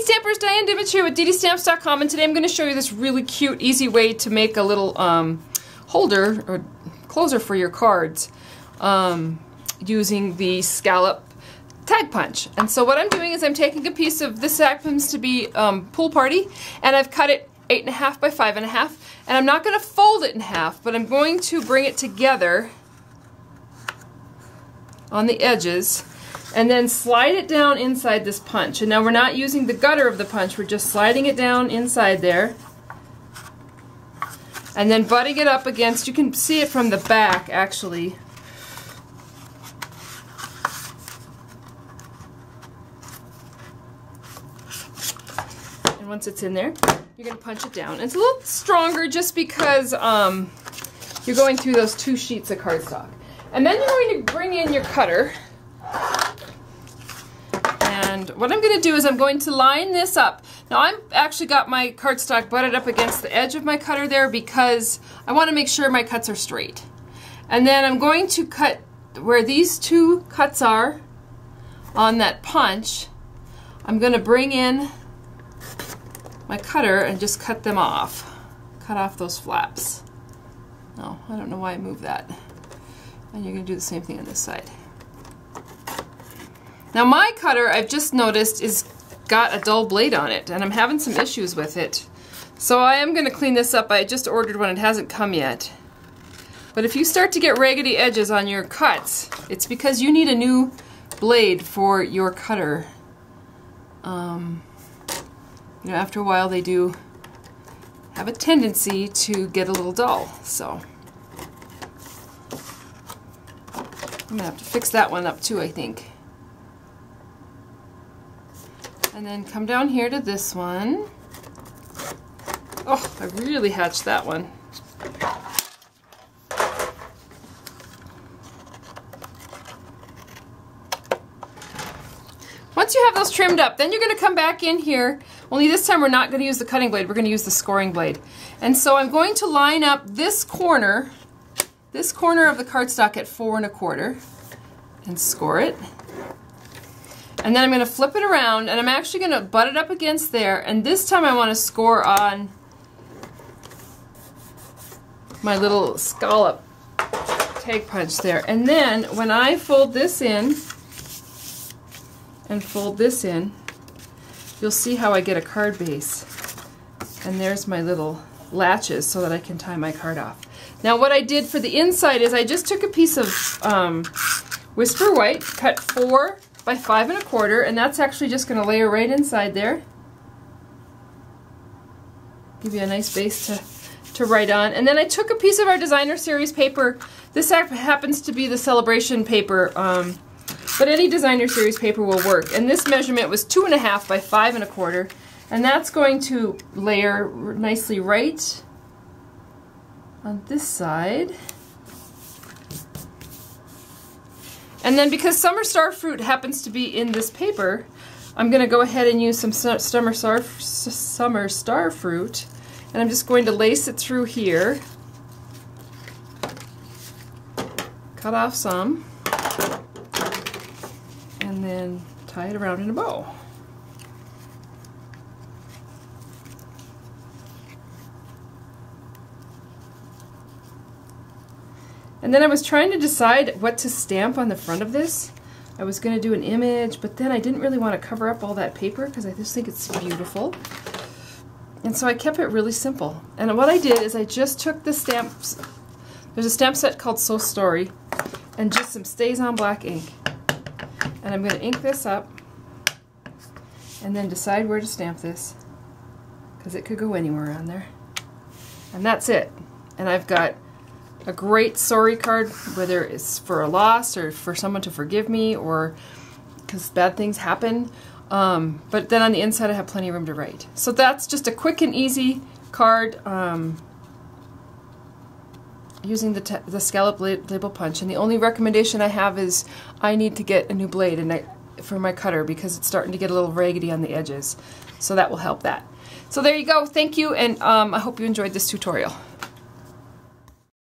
Stampers, Diane Dimich here with ddStamps.com, and today I'm going to show you this really cute, easy way to make a little holder or closer for your cards using the Scalloped Tag Punch. And so what I'm doing is I'm taking a piece of, this happens to be Pool Party, and I've cut it 8.5 by 5.5, and I'm not going to fold it in half, but I'm going to bring it together on the edges and then slide it down inside this punch. And now we're not using the gutter of the punch, we're just sliding it down inside there and then butting it up against, you can see it from the back actually. And once it's in there, you're going to punch it down. It's a little stronger just because you're going through those 2 sheets of cardstock. And then you're going to bring in your cutter. And what I'm going to do is I'm going to line this up. Now I've actually got my cardstock butted up against the edge of my cutter there because I want to make sure my cuts are straight. And then I'm going to cut where these 2 cuts are on that punch. I'm going to bring in my cutter and just cut them off. Cut off those flaps. No, I don't know why I moved that. And you're going to do the same thing on this side. Now my cutter, I've just noticed, is got a dull blade on it, and I'm having some issues with it. So I am going to clean this up. I just ordered one, it hasn't come yet. But if you start to get raggedy edges on your cuts, it's because you need a new blade for your cutter. You know, after a while they do have a tendency to get a little dull, so I'm going to have to fix that one up too, I think. And then come down here to this one. Oh, I really hatched that one. Once you have those trimmed up, then you're going to come back in here, only this time we're not going to use the cutting blade, we're going to use the scoring blade. And so I'm going to line up this corner of the cardstock at 4 1/4 and score it. And then I'm going to flip it around, and I'm actually going to butt it up against there, and this time I want to score on my little Scalloped Tag Punch there. And then when I fold this in and fold this in, you'll see how I get a card base. And there's my little latches so that I can tie my card off. Now what I did for the inside is I just took a piece of Whisper White, cut 4 by 5 1/4, and that's actually just going to layer right inside there. Give you a nice base to write on. And then I took a piece of our Designer Series paper. This happens to be the Celebration paper, but any Designer Series paper will work. And this measurement was 2.5 by 5 1/4, and that's going to layer nicely right on this side. And then because Summer Star Fruit happens to be in this paper, I'm going to go ahead and use some Summer Star Fruit, and I'm just going to lace it through here, cut off some, and then tie it around in a bow. And then I was trying to decide what to stamp on the front of this. I was going to do an image, but then I didn't really want to cover up all that paper because I just think it's beautiful. And so I kept it really simple. And what I did is I just took the stamps, there's a stamp set called So Story, and just some Stays On Black ink. And I'm going to ink this up and then decide where to stamp this, because it could go anywhere on there. And that's it. And I've got a great sorry card, whether it's for a loss or for someone to forgive me or because bad things happen. But then on the inside I have plenty of room to write. So that's just a quick and easy card using the Scalloped Label Punch. And the only recommendation I have is I need to get a new blade for my cutter because it's starting to get a little raggedy on the edges. So that will help that. So there you go. Thank you, and I hope you enjoyed this tutorial.